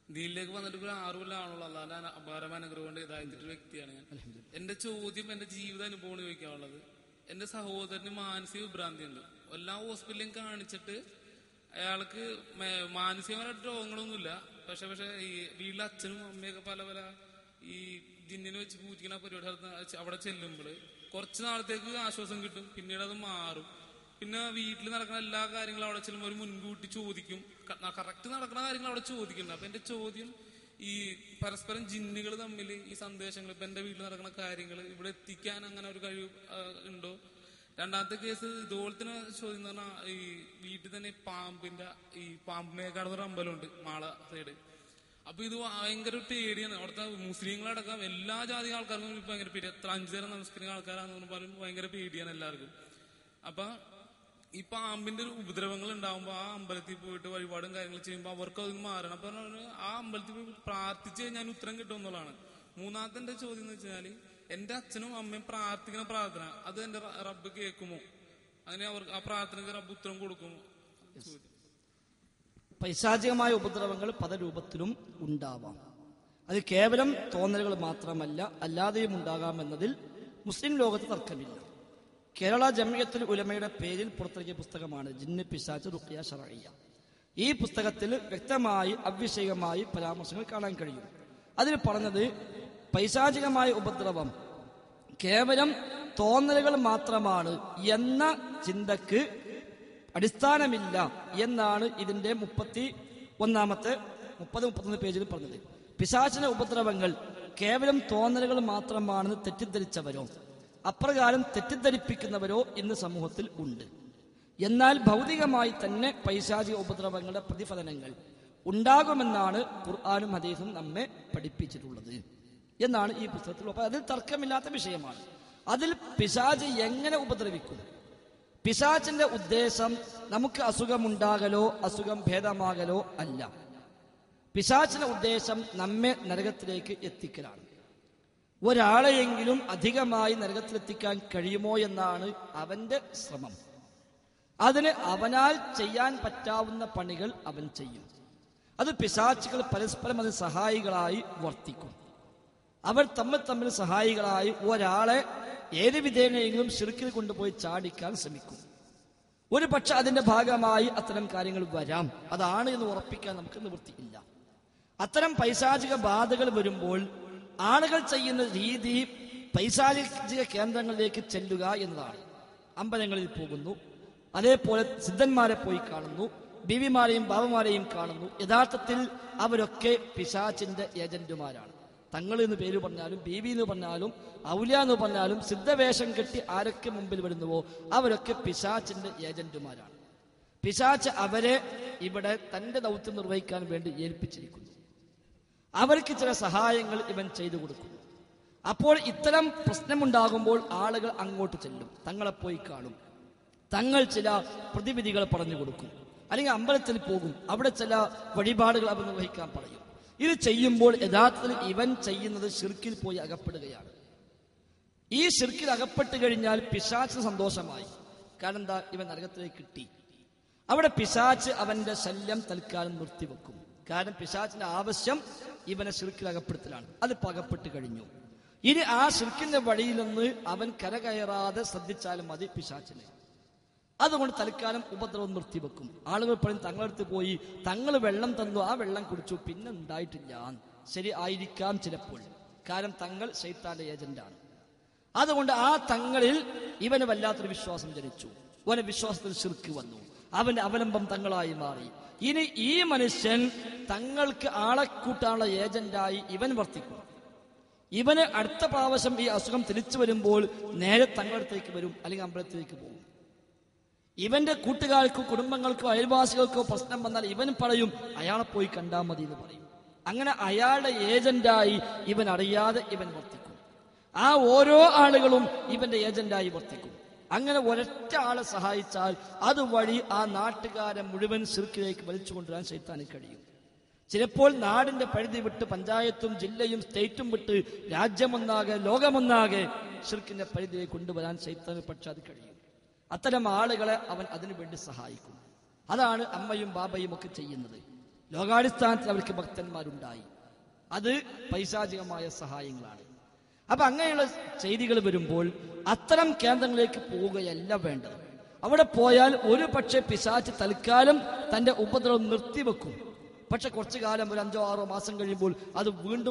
ദീനിലേക്ക് വന്നിട്ട് ഒരു 6 കൊല്ലമാണുള്ള അള്ളാഹുവിന്റെ അപാരമായ അനുഗ്രഹം കൊണ്ട് ഇതായിട്ടൊരു വ്യക്തിയാണ് ഞാൻ. എന്റെ ചോദ്യം എന്റെ ജീവിത അനുഭവമാണ് ചോദിക്കാനുള്ളത്. എന്റെ സഹോദരന് മാനസിക വിഭ്രാന്തി ഉണ്ട്. എല്ലാ ഹോസ്പിറ്റലിലും കാണിച്ചിട്ട് അയാൾക്ക് മാനസികമായിട്ട് രോഗങ്ങളൊന്നുമില്ല. പക്ഷെ ഈ വീട്ടിലെ അച്ഛനും അമ്മയൊക്കെ പല പല ഈ ജിന്നിനെ വെച്ച് പൂജിക്കുന്ന പരിപാടി അവിടെ ചെല്ലുമ്പോൾ കുറച്ച് നാളത്തേക്ക് ആശ്വാസം കിട്ടും, പിന്നീട് അത് മാറും. പിന്നെ വീട്ടിൽ നടക്കുന്ന എല്ലാ കാര്യങ്ങളും അവിടെ ചെല്ലുമ്പോൾ ഒരു മുൻകൂട്ടി ചോദിക്കും, കറക്റ്റ് നടക്കുന്ന കാര്യങ്ങൾ അവിടെ ചോദിക്കുന്നുണ്ട്. അപ്പൊ എന്റെ ചോദ്യം, ഈ പരസ്പരം ജിന്നുകൾ തമ്മിൽ ഈ സന്ദേശങ്ങൾ ഇപ്പൊ എന്റെ വീട്ടിൽ നടക്കുന്ന കാര്യങ്ങൾ ഇവിടെ എത്തിക്കാൻ അങ്ങനെ ഒരു കഴിവ് ഉണ്ടോ? രണ്ടാമത്തെ കേസ് ഇതുപോലത്തെ ചോദ്യം എന്ന് പറഞ്ഞാൽ, ഈ വീട്ടിൽ തന്നെ ഈ പാമ്പ് മേക്കാടുന്ന അമ്പലമുണ്ട് മാള സൈഡ്. അപ്പൊ ഇത് ഭയങ്കര പേടിയാണ്. അവിടുത്തെ മുസ്ലിങ്ങളടക്കം എല്ലാ ജാതി ആൾക്കാർക്കും ഇപ്പൊ ഭയങ്കര പേടി. എത്ര 5 നേരം നമസ്കരിക്കുന്ന ആൾക്കാരാണെന്ന് പറഞ്ഞാലും ഭയങ്കര പേടിയാണ് എല്ലാവർക്കും. അപ്പൊ ഈ പാമ്പിന്റെ ഒരു ഉപദ്രവങ്ങൾ ഉണ്ടാവുമ്പോ ആ അമ്പലത്തിൽ പോയിട്ട് വഴിപാടും കാര്യങ്ങളും ചെയ്യുമ്പോ അവർക്ക് അതിന് മാറണം. അപ്പൊ ആ അമ്പലത്തിൽ പോയി പ്രാർത്ഥിച്ചു കഴിഞ്ഞാൽ ഉത്തരം കിട്ടും എന്നുള്ളതാണ്. മൂന്നാമത്തെ എന്റെ ചോദ്യം എന്ന് വെച്ചാൽ, എന്റെ അച്ഛനും അമ്മയും പ്രാർത്ഥിക്കുന്ന പ്രാർത്ഥന അത് എന്റെ റബ്ബ് കേൾക്കുമോ? അങ്ങനെ അവർക്ക് ആ പ്രാർത്ഥനയ്ക്ക് റബ്ബ് ഉത്തരം കൊടുക്കുമോ? പൈശാചികമായ ഉപദ്രവങ്ങൾ പല രൂപത്തിലും ഉണ്ടാവാം. അത് കേവലം തോന്നലുകൾ മാത്രമല്ല, അല്ലാതെയും ഉണ്ടാകാമെന്നതിൽ മുസ്ലിം ലോകത്ത് തർക്കമില്ല. കേരള ജമിയത്തുൽ ഉലമയുടെ പേരിൽ പുറത്തിറക്കിയ പുസ്തകമാണ് ജിന്ന് പിശാച് റുഖ്യ ശർഇയ്യ. ഈ പുസ്തകത്തിൽ വ്യക്തമായി അവിഷയമായി പരാമർശങ്ങൾ കാണാൻ കഴിയും. അതിൽ പറഞ്ഞത് പൈശാചികമായ ഉപദ്രവം കേവലം തോന്നലുകൾ മാത്രമാണ് എന്ന ചിന്തക്ക് അടിസ്ഥാനമില്ല എന്നാണ് ഇതിന്റെ 30-31 പേജിൽ പറഞ്ഞത്. പിശാചിന്റെ ഉപദ്രവങ്ങൾ കേവലം തോന്നലുകൾ മാത്രമാണെന്ന് തെറ്റിദ്ധരിച്ചവരോ അപ്രകാരം തെറ്റിദ്ധരിപ്പിക്കുന്നവരോ ഇന്ന് സമൂഹത്തിൽ ഉണ്ട്. എന്നാൽ ഭൗതികമായി തന്നെ പൈശാചിക ഉപദ്രവങ്ങളുടെ പ്രതിഫലനങ്ങൾ ഉണ്ടാകുമെന്നാണ് ഖുർആനും ഹദീസും നമ്മെ പഠിപ്പിച്ചിട്ടുള്ളത് എന്നാണ് ഈ പുസ്തകത്തിൽ. അപ്പൊ അതിൽ തർക്കമില്ലാത്ത വിഷയമാണ്. അതിൽ പിശാച് എങ്ങനെ ഉപദ്രവിക്കും? പിശാചിന്റെ ഉദ്ദേശം നമുക്ക് അസുഖമുണ്ടാകലോ അസുഖം ഭേദമാകലോ അല്ല. പിശാചിന്റെ ഉദ്ദേശം നമ്മെ നരകത്തിലേക്ക് എത്തിക്കലാണ്. ഒരാളെയെങ്കിലും അധികമായി നരകത്തിലെത്തിക്കാൻ കഴിയുമോ എന്നാണ് അവന്റെ ശ്രമം. അതിന് അവനാൽ ചെയ്യാൻ പറ്റാവുന്ന പണികൾ അവൻ ചെയ്യും. അത് പിശാചുകൾ പരസ്പരം അതിന് സഹായികളായി വർത്തിക്കും. അവർ തമ്മിൽ സഹായികളായി ഒരാളെ ഏത് വിധേനയെങ്കിലും ശിർക്കിൽ കൊണ്ടുപോയി ചാടിക്കാൻ ശ്രമിക്കും. ഒരു പക്ഷെ അതിന്റെ ഭാഗമായി അത്തരം കാര്യങ്ങൾ വരാം. അതാണ് എന്ന് ഉറപ്പിക്കാൻ നമുക്ക് നിവൃത്തിയില്ല. അത്തരം പൈശാചിക ബാധകൾ വരുമ്പോൾ ആളുകൾ ചെയ്യുന്ന രീതി പൈശാചിക കേന്ദ്രങ്ങളിലേക്ക് ചെല്ലുക എന്നതാണ്. അമ്പലങ്ങളിൽ പോകുന്നു, അതേപോലെ സിദ്ധന്മാരെ പോയി കാണുന്നു, ബീവിമാരെയും ബാബമാരെയും കാണുന്നു. യഥാർത്ഥത്തിൽ അവരൊക്കെ പിശാചിന്റെ ഏജന്റുമാരാണ്. തങ്ങൾ എന്ന് പേര് പറഞ്ഞാലും ബീവി എന്ന് പറഞ്ഞാലും ഔലിയ എന്ന് പറഞ്ഞാലും സിദ്ധവേഷം കെട്ടി ആരൊക്കെ മുമ്പിൽ വരുന്നുവോ അവരൊക്കെ പിശാചിന്റെ ഏജന്റുമാരാണ്. പിശാച് അവരെ ഇവിടെ തന്റെ ദൗത്യം നിർവഹിക്കാൻ വേണ്ടി ഏൽപ്പിച്ചിരിക്കുന്നു. അവർക്ക് ചില സഹായങ്ങൾ ഇവൻ ചെയ്തു കൊടുക്കുന്നു. അപ്പോൾ ഇത്തരം പ്രശ്നമുണ്ടാകുമ്പോൾ ആളുകൾ അങ്ങോട്ട് ചെല്ലും, തങ്ങളെ പോയി കാണും, തങ്ങൾ ചില പ്രതിവിധികൾ പറഞ്ഞു കൊടുക്കും, അല്ലെങ്കിൽ അമ്പലത്തിൽ പോകും, അവിടെ ചില വഴിപാടുകൾ അവർ നിർവഹിക്കാൻ പറയും. ഇത് ചെയ്യുമ്പോൾ യഥാർത്ഥത്തിൽ ഇവൻ ചെയ്യുന്നത് ശിർക്കിൽ പോയി അകപ്പെടുകയാണ്. ഈ ശിർക്കിൽ അകപ്പെട്ട് കഴിഞ്ഞാൽ പിശാചിന് സന്തോഷമായി. കാരണം എന്താ, ഇവൻ നരകത്തിലേക്ക് കിട്ടി. അവിടെ പിശാച് അവന്റെ ശല്യം തൽക്കാലം നിർത്തിവെക്കും. കാരണം പിശാചിന്റെ ആവശ്യം ഇവനെ ശിർക്കിൽ അകപ്പെടുത്തലാണ്. അത് അകപ്പെട്ട് കഴിഞ്ഞു. ഇനി ആ ശിർക്കിന്റെ വഴിയിൽ നിന്ന് അവൻ കരകയറാതെ ശ്രദ്ധിച്ചാലും മതി പിശാചിന്. അതുകൊണ്ട് തൽക്കാലം ഉപദ്രവം നിർത്തിവെക്കും. ആളുകൾ പറയും തങ്ങളടുത്ത് പോയി തങ്ങൾ വെള്ളം തന്നു, ആ വെള്ളം കുടിച്ചു, പിന്നെ ഉണ്ടായിട്ടില്ല. ശരി ആയിരിക്കാം ചിലപ്പോൾ, കാരണം തങ്ങൾ ശൈത്താന്റെ ഏജന്റാണ്. അതുകൊണ്ട് ആ തങ്ങളിൽ ഇവന് വല്ലാത്തൊരു വിശ്വാസം ജനിച്ചു. അവന്റെ വിശ്വാസത്തിൽ ശിർക്ക് വന്നു, അവന്റെ അവലംബം തങ്ങളായി മാറി. ഇനി ഈ മനുഷ്യൻ തങ്ങൾക്ക് ആളെ കൂട്ടാനുള്ള ഏജന്റായി ഇവൻ വർത്തിക്കും. ഇവന് അടുത്ത പ്രാവശ്യം ഈ അസുഖം തിരിച്ചു വരുമ്പോൾ നേരെ തങ്ങളടുത്തേക്ക് വരും, അല്ലെങ്കിൽ അമ്പലത്തിലേക്ക് പോകും. ഇവന്റെ കൂട്ടുകാർക്കോ കുടുംബങ്ങൾക്കോ അയൽവാസികൾക്കോ പ്രശ്നം വന്നാൽ ഇവൻ പറയും അയാളെ പോയി കണ്ടാൽ മതി എന്ന് പറയും. അങ്ങനെ അയാളുടെ ഏജന്റായി ഇവൻ അറിയാതെ ഇവൻ വർത്തിക്കും. ആ ഓരോ ആളുകളും ഇവന്റെ ഏജന്റായി വർത്തിക്കും. അങ്ങനെ ഒരൊറ്റ ആളെ സഹായിച്ചാൽ അതുവഴി ആ നാട്ടുകാരെ മുഴുവൻ ശിർക്കിലേക്ക് വലിച്ചു കൊണ്ടുവരാൻ ശൈത്താന് കഴിയും. ചിലപ്പോൾ നാടിന്റെ പരിധി വിട്ട് പഞ്ചായത്തും ജില്ലയും സ്റ്റേറ്റും വിട്ട് രാജ്യമൊന്നാകെ ലോകമൊന്നാകെ ശിർക്കിന്റെ പരിധിയിലേക്ക് കൊണ്ടുവരാൻ ശൈത്താന് പക്ഷെ അത് കഴിയും. അത്തരം ആളുകളെ അവൻ അതിനു വേണ്ടി സഹായിക്കും. അതാണ് അമ്മയും ബാബയും ഒക്കെ ചെയ്യുന്നത്. ലോകാടിസ്ഥാനത്തിൽ അവർക്ക് ഭക്തന്മാരുണ്ടായി. അത് പൈശാചികമായ സഹായങ്ങളാണ്. അപ്പൊ അങ്ങനെയുള്ള ചെയ്തികൾ വരുമ്പോൾ അത്തരം കേന്ദ്രങ്ങളിലേക്ക് പോവുകയല്ല വേണ്ടത്. അവിടെ പോയാൽ ഒരു പക്ഷേ പിശാച് തൽക്കാലം തന്റെ ഉപദ്രവം നിർത്തിവെക്കും. പക്ഷെ കുറച്ചു കാലം, ഒരു 5-6 മാസം കഴിയുമ്പോൾ അത് വീണ്ടും